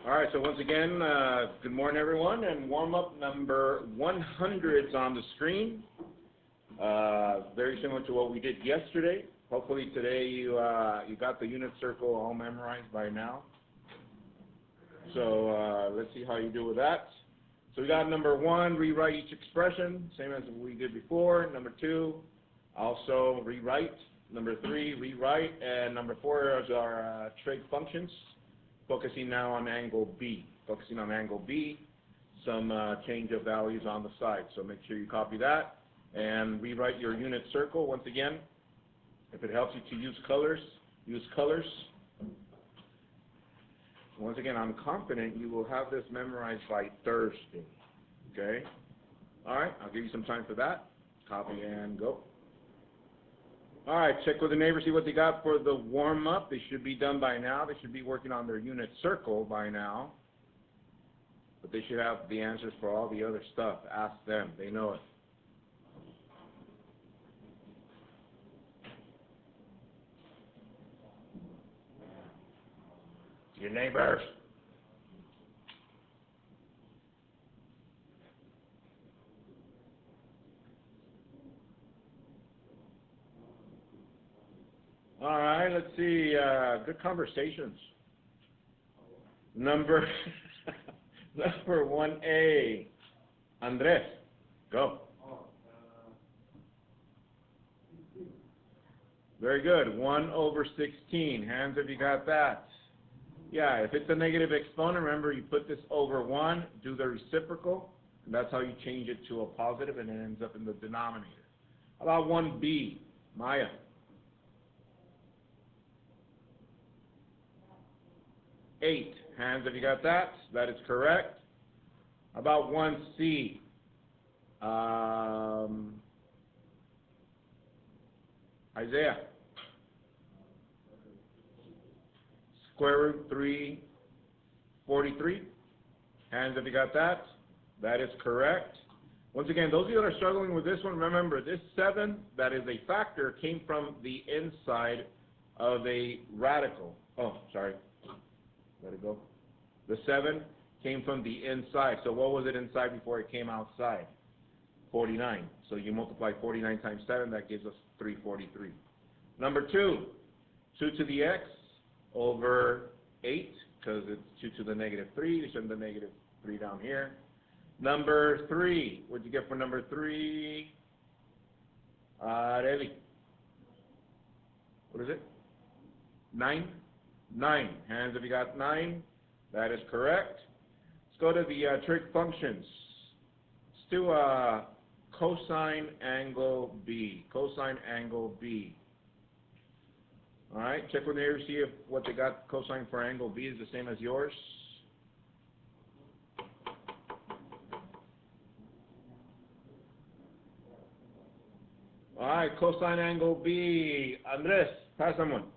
All right, so once again, good morning, everyone, and warm-up number 100 is on the screen. Very similar to what we did yesterday. Hopefully today you got the unit circle all memorized by now. So let's see how you do with that. So we got number 1, rewrite each expression, same as we did before. Number 2, also rewrite. Number 3, rewrite. And number 4 is our trig functions. Focusing now on angle B. Focusing on angle B, some change of values on the side. So make sure you copy that and rewrite your unit circle. Once again, if it helps you to use colors, use colors. Once again, I'm confident you will have this memorized by Thursday. Okay? All right, I'll give you some time for that. Copy and go. All right, check with the neighbor, see what they got for the warm-up. They should be done by now. They should be working on their unit circle by now. But they should have the answers for all the other stuff. Ask them. They know it. Your neighbors. All right, let's see. Good conversations. Number 1A, Andres, go. Very good. 1/16. Hands if you got that. Yeah, if it's a negative exponent, remember you put this over 1, do the reciprocal, and that's how you change it to a positive, and it ends up in the denominator. How about 1B, Maya? Eight. Hands if you got that. That is correct. How about 1C? Isaiah. Square root 343. Hands if you got that. That is correct. Once again, those of you that are struggling with this one, remember this 7 that is a factor came from the inside of a radical. Oh, sorry. Let it go. The 7 came from the inside. So what was it inside before it came outside? 49. So you multiply 49 times 7, that gives us 343. Number 2, 2 to the x over 8, because it's 2 to the negative 3. You send the negative 3 down here. Number 3, what'd you get for number 3? Ready? What is it? 9? 9. Hands if you got 9. That is correct. Let's go to the trig functions. Let's do cosine angle B. Cosine angle B. All right, check with there, see if what they got cosine for angle B is the same as yours. All right, cosine angle B. Andres, pass someone.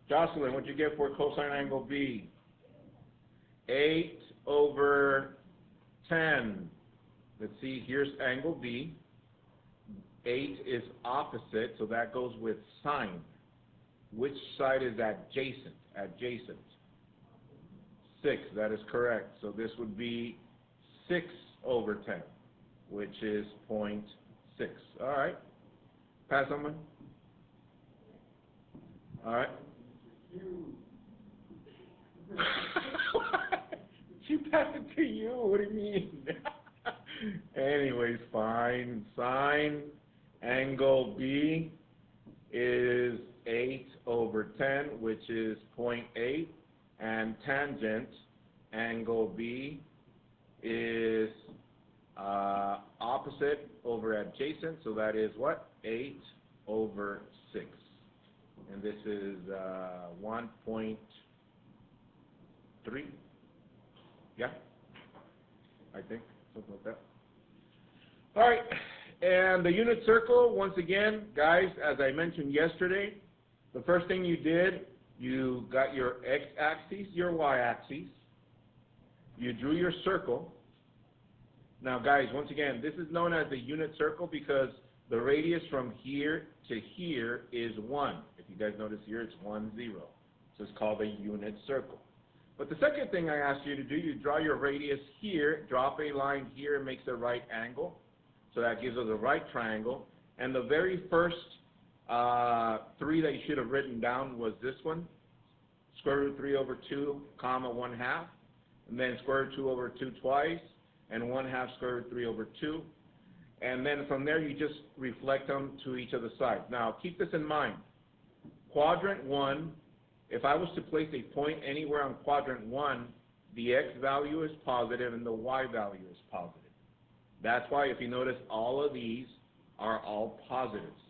Jocelyn, what'd you get for cosine angle B? 8/10. Let's see, here's angle B. 8 is opposite, so that goes with sine. Which side is adjacent? Adjacent. 6, that is correct. So this would be 6/10, which is 0.6. All right. Pass someone. All right. She passed it to you. What do you mean? Anyways, fine. Sine angle B is 8/10, which is 0.8, and tangent angle B is opposite over adjacent, so that is what? 8/6. And this is 1.3. Yeah, I think, something like that. All right, and the unit circle, once again, guys, as I mentioned yesterday, the first thing you did, you got your x-axis, your y-axis, you drew your circle. Now, guys, once again, this is known as the unit circle because the radius from here to here is 1. If you guys notice here, it's 1, 0. So it's called a unit circle. But the second thing I asked you to do, you draw your radius here, drop a line here, it makes a right angle. So that gives us a right triangle. And the very first 3 that you should have written down was this one, square root 3 over 2, comma 1/2. And then square root 2 over 2 twice, and 1/2 square root 3 over 2. And then from there, you just reflect them to each of the sides. Now, keep this in mind. Quadrant 1, if I was to place a point anywhere on quadrant 1, the x value is positive and the y value is positive. That's why, if you notice, all of these are all positives.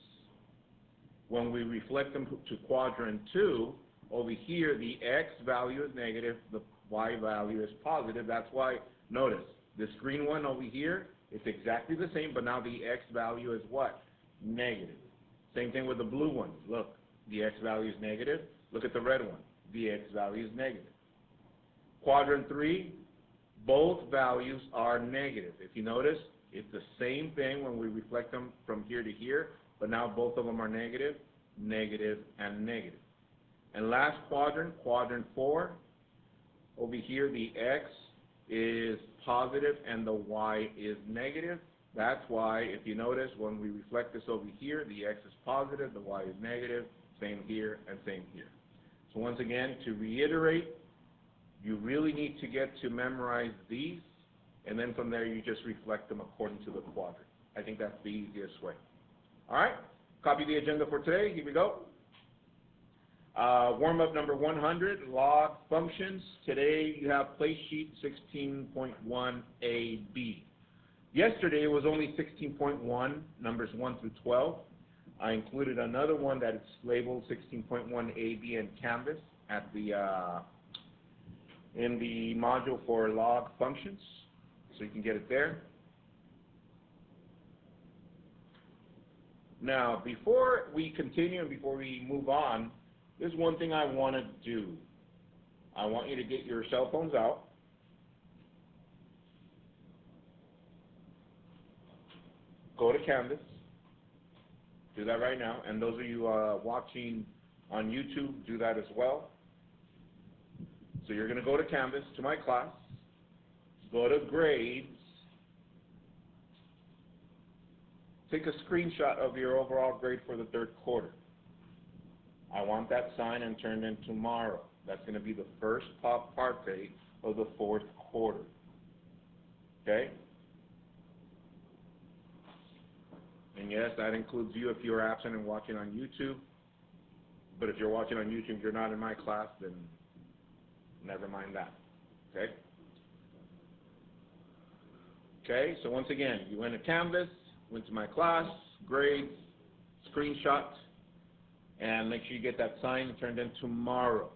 When we reflect them to quadrant 2, over here, the x value is negative, the y value is positive. That's why, notice, this green one over here, it's exactly the same, but now the x value is what? Negative. Same thing with the blue one. Look, the x value is negative. Look at the red one. The x value is negative. Quadrant 3, both values are negative. If you notice, it's the same thing when we reflect them from here to here, but now both of them are negative, negative, and negative. And last quadrant, quadrant 4, over here the x is positive and the y is negative. That's why, if you notice, when we reflect this over here, the x is positive, the y is negative, same here and same here. So once again, to reiterate, you really need to get to memorize these, and then from there you just reflect them according to the quadrant. I think that's the easiest way. All right, copy the agenda for today. Here we go. Warm-up number 100, log functions. Today you have play sheet 16.1AB. Yesterday it was only 16.1, numbers 1 through 12. I included another one that is labeled 16.1AB in Canvas at the in the module for log functions, so you can get it there. Now, before we continue and before we move on, there's one thing I want to do. I want you to get your cell phones out. Go to Canvas. Do that right now. And those of you watching on YouTube, do that as well. So you're going to go to Canvas, to my class. Go to Grades. Take a screenshot of your overall grade for the 3rd quarter. I want that signed and turned in tomorrow. That's going to be the first parte of the 4th quarter. Okay? And yes, that includes you if you're absent and watching on YouTube. But if you're watching on YouTube, you're not in my class, then never mind that. Okay? Okay, so once again, you went to Canvas, went to my class, grades, screenshot, and make sure you get that signed and turned in tomorrow.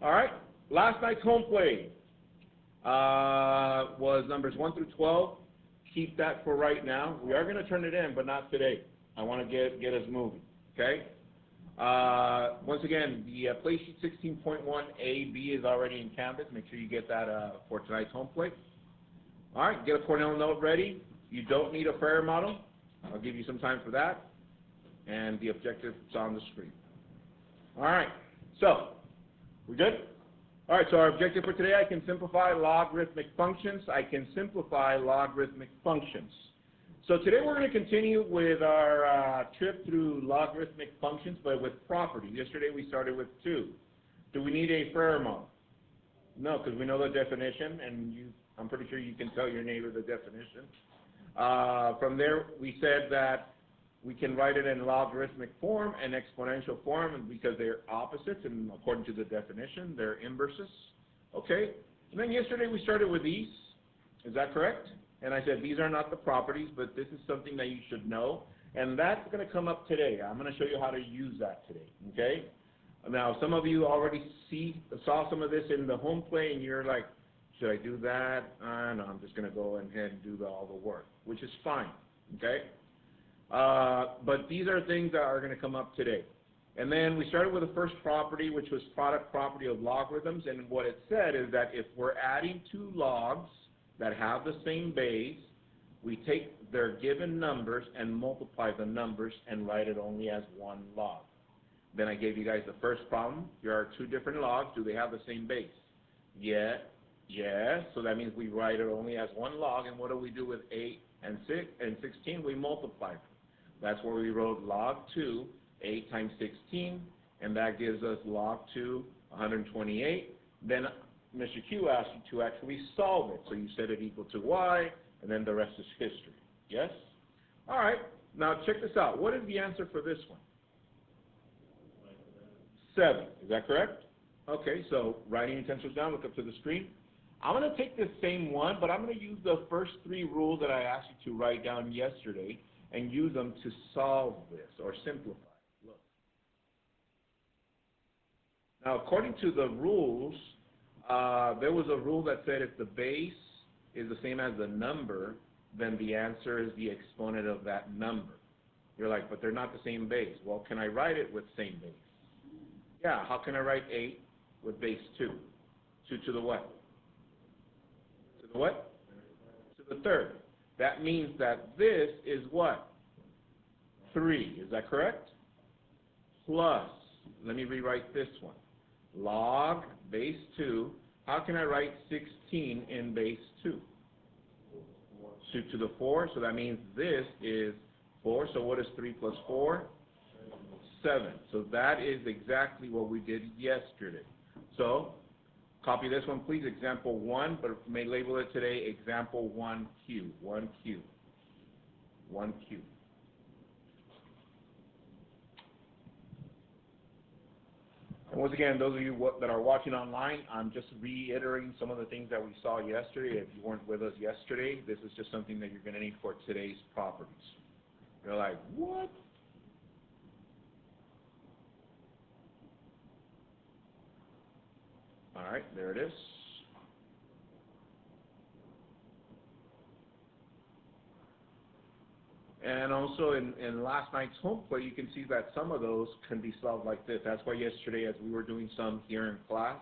All right, last night's home play was numbers 1 through 12. Keep that for right now. We are going to turn it in, but not today. I want to get us moving, okay? Once again, the play sheet 16.1AB is already in Canvas. Make sure you get that for tonight's home play. All right, get a Cornell note ready. You don't need a prayer model. I'll give you some time for that. And the objective is on the screen. All right, so we good? All right, so our objective for today, I can simplify logarithmic functions. I can simplify logarithmic functions. So today we're going to continue with our trip through logarithmic functions, but with properties. Yesterday we started with 2. Do we need a Ferrer model? No, because we know the definition, and I'm pretty sure you can tell your neighbor the definition. From there, we said that we can write it in logarithmic form and exponential form because they're opposites, and according to the definition, they're inverses. Okay? And then yesterday we started with these. Is that correct? And I said these are not the properties, but this is something that you should know. And that's going to come up today. I'm going to show you how to use that today. Okay? Now, some of you already saw some of this in the home play, and you're like, should I do that? No, I'm just going to go ahead and do all the work, which is fine. Okay? But these are things that are going to come up today. And then we started with the first property, which was product property of logarithms. And what it said is that if we're adding 2 logs that have the same base, we take their given numbers and multiply the numbers and write it only as 1 log. Then I gave you guys the first problem. Here are two different logs. Do they have the same base? Yeah, yes. So that means we write it only as one log. And what do we do with 8 and 16? We multiply them. That's where we wrote log 2, 8 times 16, and that gives us log 2, 128. Then Mr. Q asked you to actually solve it. So you set it equal to y, and then the rest is history. Yes? All right. Now check this out. What is the answer for this one? 7. Is that correct? Okay, so writing utensils down, look up to the screen. I'm going to take this same one, but I'm going to use the first 3 rules that I asked you to write down yesterday and use them to solve this or simplify. Look. Now, according to the rules, there was a rule that said if the base is the same as the number, then the answer is the exponent of that number. You're like, but they're not the same base. Well, can I write it with same base? Yeah, how can I write 8 with base 2? 2 to the what? To the what? To the third. That means that this is what? 3. Is that correct? Plus, let me rewrite this one. Log base 2. How can I write 16 in base 2? 2 to the 4. So that means this is 4. So what is 3 plus 4? 7. So that is exactly what we did yesterday. So copy this one, please. Example 1, but may label it today example 1Q. 1Q. 1Q. And once again, those of you that are watching online, I'm just reiterating some of the things that we saw yesterday. If you weren't with us yesterday, this is just something that you're going to need for today's properties. You're like, what? All right, there it is. And also in last night's home play, you can see that some of those can be solved like this. That's why yesterday, as we were doing some here in class,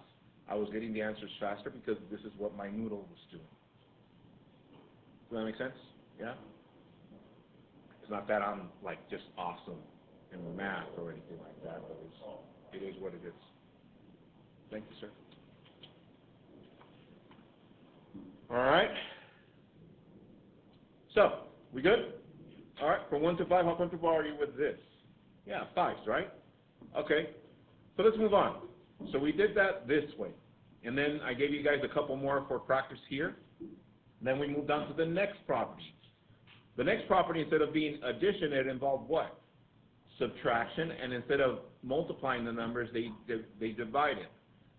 I was getting the answers faster because this is what my noodle was doing. Does that make sense? Yeah? It's not that I'm like just awesome in math or anything like that, but it is what it is. Thank you, sir. All right. So, we good? All right, from 1 to 5, how comfortable are you with this? Yeah, 5s, right? Okay, so let's move on. So we did that this way. And then I gave you guys a couple more for practice here. Then we moved on to the next property. The next property, instead of being addition, it involved what? Subtraction, and instead of multiplying the numbers, they divide it.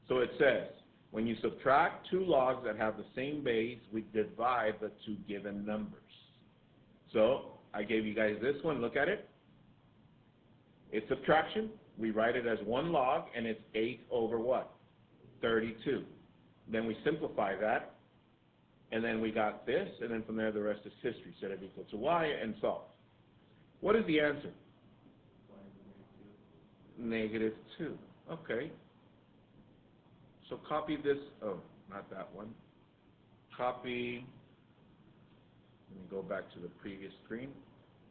So it says, when you subtract 2 logs that have the same base, we divide the 2 given numbers. So I gave you guys this one. Look at it. It's subtraction. We write it as 1 log, and it's 8 over what? 32. Then we simplify that, and then we got this, and then from there the rest is history. Set it equal to y and solve. What is the answer? -2. Okay. So copy this. Oh, not that one. Copy. Let me go back to the previous screen.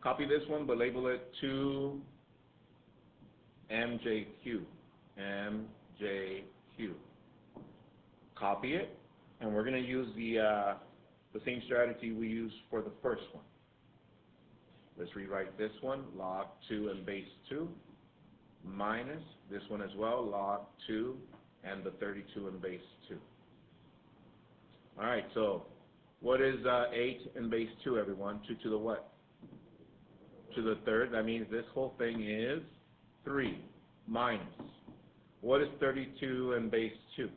Copy this one, but label it 2MJQ. MJQ. Copy it, and we're going to use the same strategy we used for the first one. Let's rewrite this one, log 2 and base 2, minus this one as well, log 2 and the 32 and base 2. All right, so what is 8 and base 2, everyone? 2 to the what? To the third. That means this whole thing is 3 minus. What is 32 and base 2?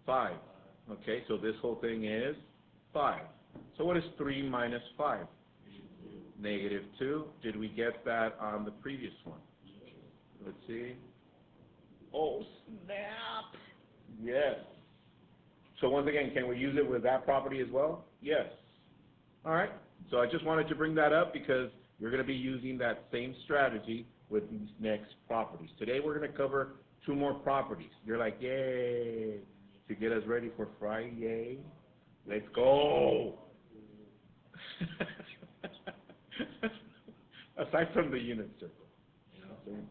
5. Okay, so this whole thing is 5. So what is 3 minus 5? -2. Did we get that on the previous one? Let's see. Oh, snap. Yes. So once again, can we use it with that property as well? Yes. All right. So I just wanted to bring that up because you're going to be using that same strategy with these next properties. Today we're going to cover 2 more properties. You're like, yay, to get us ready for Friday. Let's go. Aside from the unit circle. You know what I'm saying?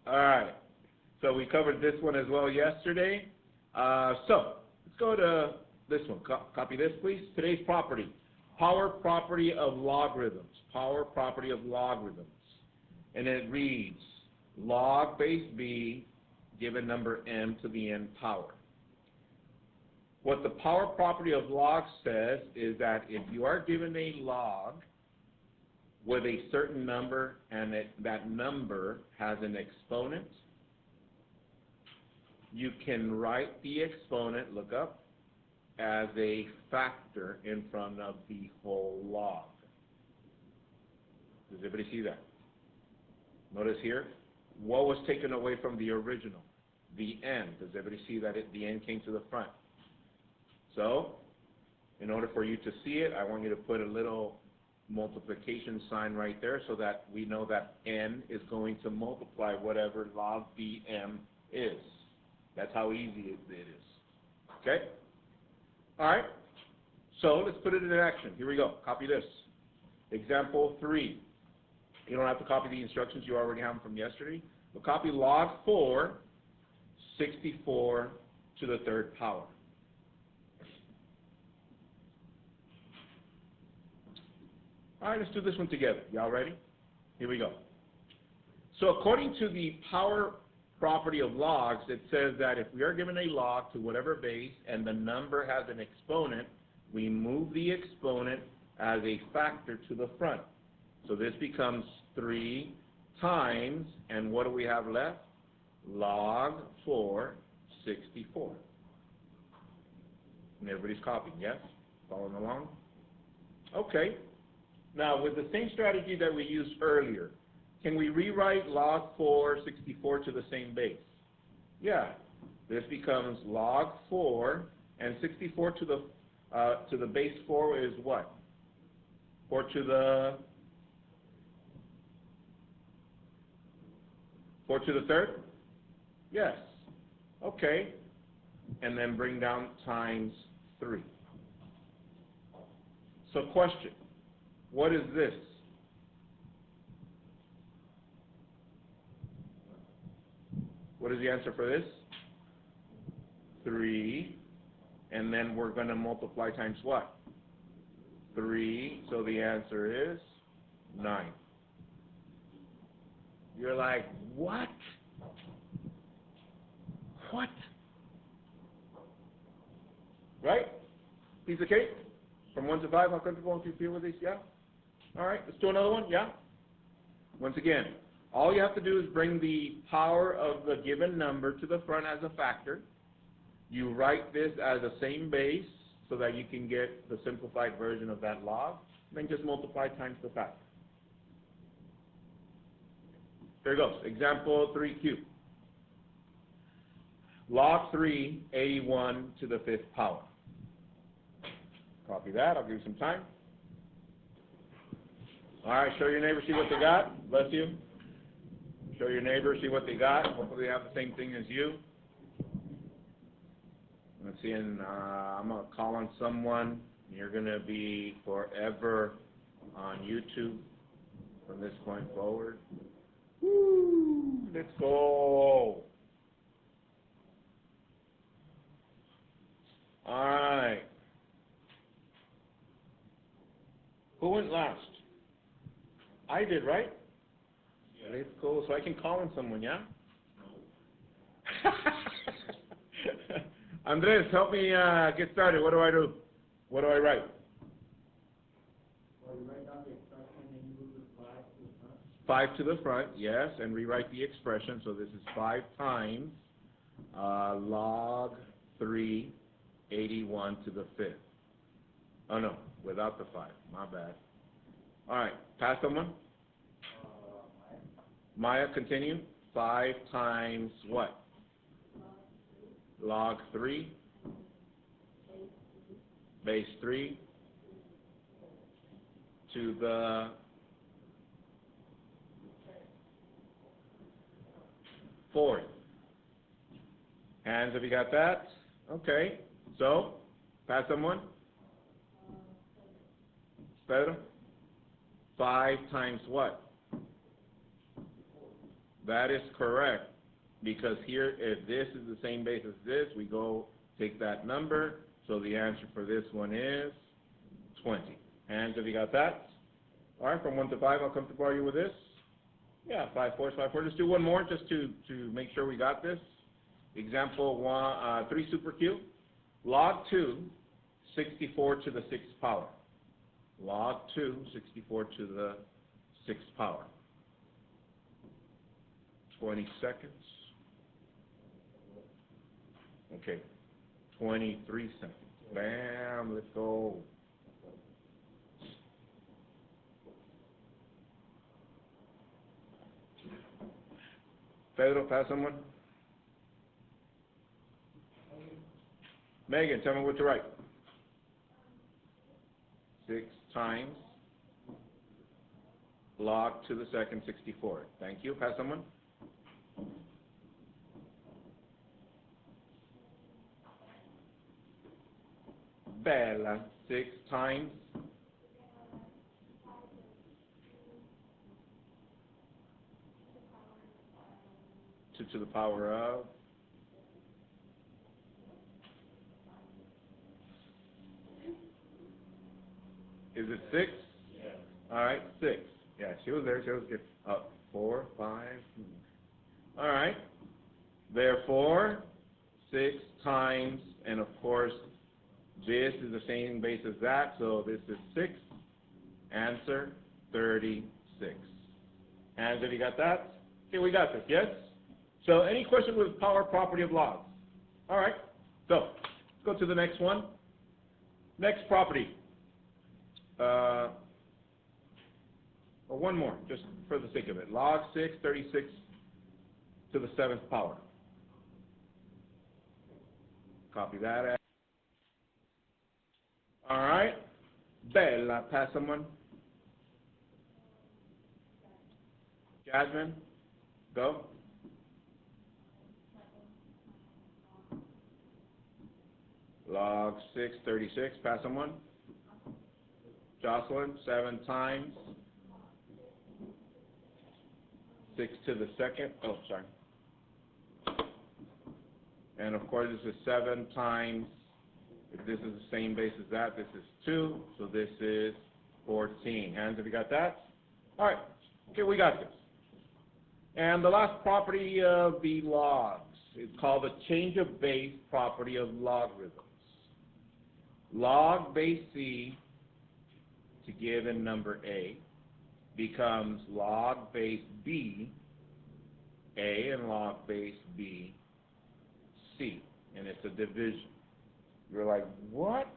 All right. So we covered this one as well yesterday. So let's go to this one. Copy this, please. Today's property. Power property of logarithms. Power property of logarithms. And it reads, log base b given number m to the n power. What the power property of log says is that if you are given a log with a certain number and that number has an exponent, you can write the exponent, look up, as a factor in front of the whole log. Does everybody see that? Notice here, what was taken away from the original? The n. Does everybody see that the n came to the front? So, in order for you to see it, I want you to put a little multiplication sign right there so that we know that n is going to multiply whatever log bm is. That's how easy it is. Okay? All right. So let's put it in action. Here we go. Copy this. Example 3. You don't have to copy the instructions. You already have them from yesterday. But copy log 4, 64 to the third power. All right, let's do this one together. Y'all ready? Here we go. So according to the power property of logs, it says that if we are given a log to whatever base and the number has an exponent, we move the exponent as a factor to the front. So this becomes 3 times, and what do we have left? Log 4, 64. And everybody's copying, yes? Following along? Okay. Now, with the same strategy that we used earlier, can we rewrite log 4, 64 to the same base? Yeah. This becomes log 4, and 64 to the base 4 is what? 4 to the third? Yes. Okay. And then bring down times 3. So question, what is this? What is the answer for this? 3. And then we're going to multiply times what? 3. So the answer is 9. You're like, what? What? Right? Piece of cake? From 1 to 5, how comfortable do you feel with this? Yeah? All right, let's do another one. Yeah? Once again, all you have to do is bring the power of the given number to the front as a factor. You write this as the same base so that you can get the simplified version of that log. Then just multiply times the factor. There it goes. Example 3Q. Log 3, 81 to the 5th power. Copy that. I'll give you some time. All right, show your neighbor, see what they got. Bless you. Show your neighbor, see what they got. Hopefully they have the same thing as you. Let's see, and I'm going to call on someone. You're going to be forever on YouTube from this point forward. Woo! Let's go. All right. Who went last? I did, right? Yeah. Let's go. So I can call on someone, yeah? No. Andres, help me get started. What do I do? What do I write? Well, you write down the expression and you move the 5 to the front. 5 to the front, yes, and rewrite the expression. So this is 5 times log 3, 81 to the 5th. Oh, no, without the 5. My bad. All right, pass someone. Maya, continue. 5 times what? Log 3, base 3, to the 4th. Hands, have you got that? Okay, so, pass someone. Pedro? 5 times what? That is correct. Because here, if this is the same base as this, we go take that number. So the answer for this one is 20. Hands, have you got that? All right, from 1 to 5, I'll come to borrow you with this. Yeah, 5 4 5 4. Just do one more just to make sure we got this. Example 3 super cube. Log 2, 64 to the 6th power. Log 2, 64 to the 6th power. 20 seconds. Okay, 23 seconds. Bam, let's go. Pedro, pass someone. Megan, tell me what to write. 6 times log to the second 64. Thank you. Pass someone. Bella, 6 times 2 to the power of. Is it 6? Yeah. All right, 6. Yeah, she was there. She was good. 4, 5. All right. Therefore, 6 times, and of course, this is the same base as that, so this is 6. Answer, 36. Hands, have you got that? Okay, we got this, yes? So any question with power property of logs? All right, so let's go to the next one. Next property. Or one more, just for the sake of it. Log 6, 36 to the 7th power. Copy that. All right. Bella, pass someone. Jasmine, go. Log 6, 36, pass someone. Jocelyn, 7 times 6 to the 2nd. Oh, sorry. And of course, this is 7 times, if this is the same base as that, this is 2, so this is 14. Hands, have you got that? All right. Okay, we got this. And the last property of the logs is called the change of base property of logarithms. Log base C to given number A becomes log base B A and log base B C, and it's a division. You're like, what?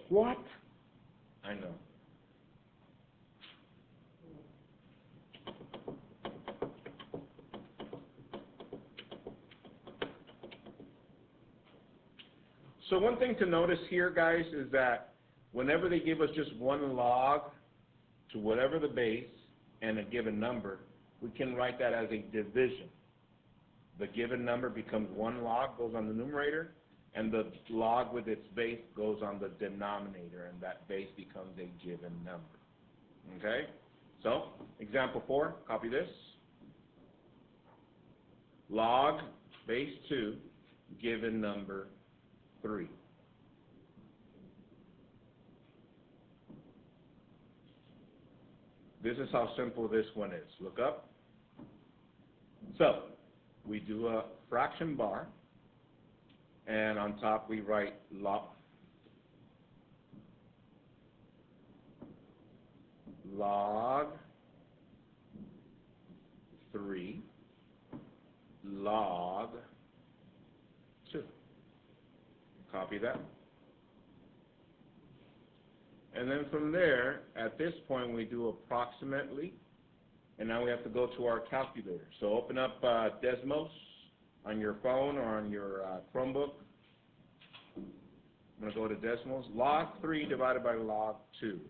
What? I know. So one thing to notice here, guys, is that whenever they give us just one log to whatever the base and a given number, we can write that as a division. The given number becomes one log, goes on the numerator, and the log with its base goes on the denominator, and that base becomes a given number. Okay? So, example 4, copy this. Log base 2, given number 3. This is how simple this one is. Look up. So, we do a fraction bar, and on top we write log 3 log 2. Copy that. And then from there, at this point, we do approximately, and now we have to go to our calculator. So open up Desmos on your phone or on your Chromebook. I'm going to go to Desmos. Log 3 divided by log 2.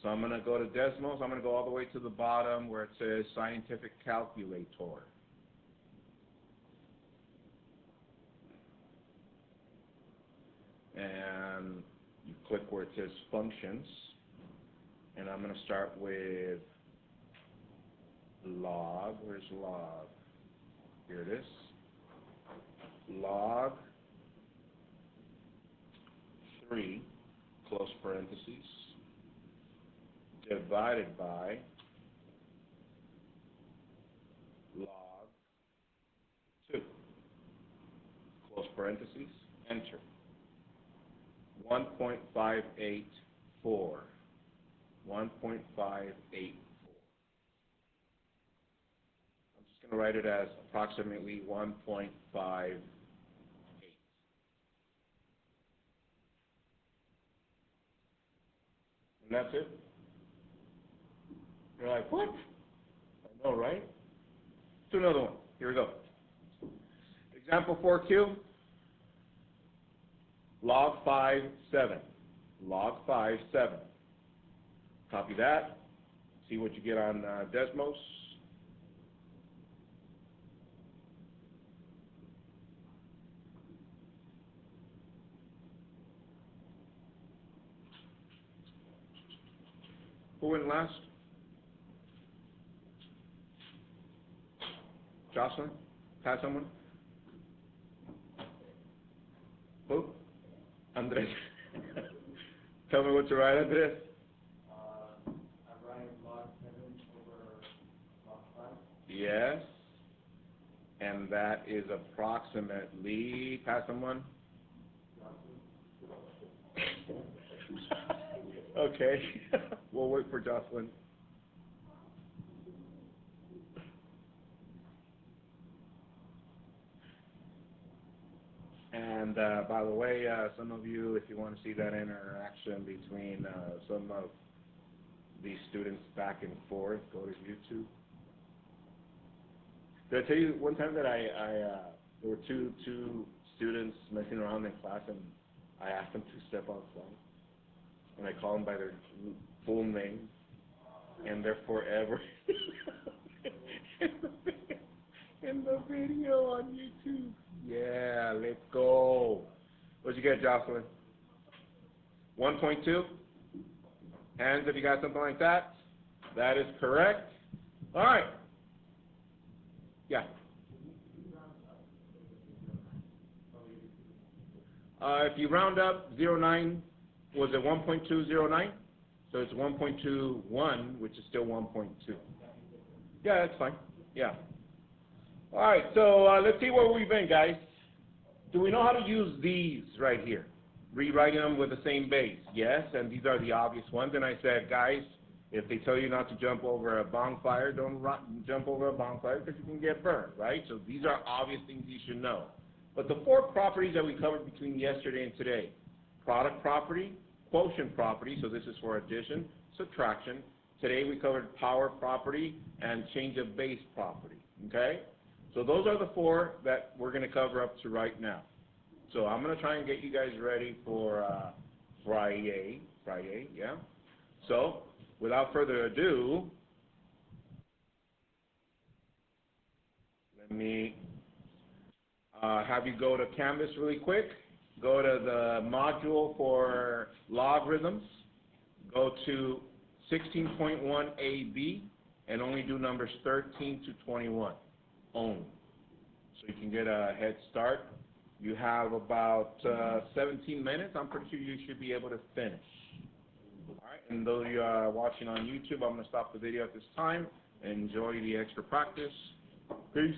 So I'm going to go to Desmos. I'm going to go all the way to the bottom where it says Scientific Calculator. And you click where it says Functions. And I'm going to start with log, where's log? Here it is. Log 3, close parentheses, divided by log 2, close parentheses, enter. 1.584. 1.584. I'm just going to write it as approximately 1.58. And that's it. You're like, what? I know, right? Let's do another one. Here we go. Example 4Q. Log 5, 7. Log 5, 7. Copy that. See what you get on Desmos. Who went last? Jocelyn? Pass someone? Who? Andres. Tell me what you write, Andres. I write log 7 over log 5. Yes. And that is approximately, pass someone? Okay. We'll wait for Jocelyn. And by the way, some of you, if you want to see that interaction between some of these students back and forth, go to YouTube. Did I tell you one time that there were two students messing around in class, and I asked them to step outside, and I called them by their full name, and they're forever in the video on YouTube. Yeah, let's go. What'd you get, Jocelyn? 1.2? Hands if you got something like that. That is correct. All right. Yeah. If you round up, 0.9, was it 1.209? So it's 1.21, which is still 1.2. Yeah, that's fine. Yeah. All right, so let's see where we've been, guys. Do we know how to use these right here? Rewriting them with the same base. Yes, and these are the obvious ones. And I said, guys, if they tell you not to jump over a bonfire, don't jump over a bonfire because you can get burned, right? So these are obvious things you should know. But the 4 properties that we covered between yesterday and today, product property, quotient property, so this is for addition, subtraction. Today we covered power property and change of base property, okay? So those are the 4 that we're going to cover up to right now. So I'm going to try and get you guys ready for Friday, yeah? So without further ado, let me have you go to Canvas really quick. Go to the module for logarithms. Go to 16.1 AB and only do numbers 13 to 21 only. So you can get a head start. You have about 17 minutes. I'm pretty sure you should be able to finish. All right, and those of you watching on YouTube, I'm going to stop the video at this time and enjoy the extra practice. Peace.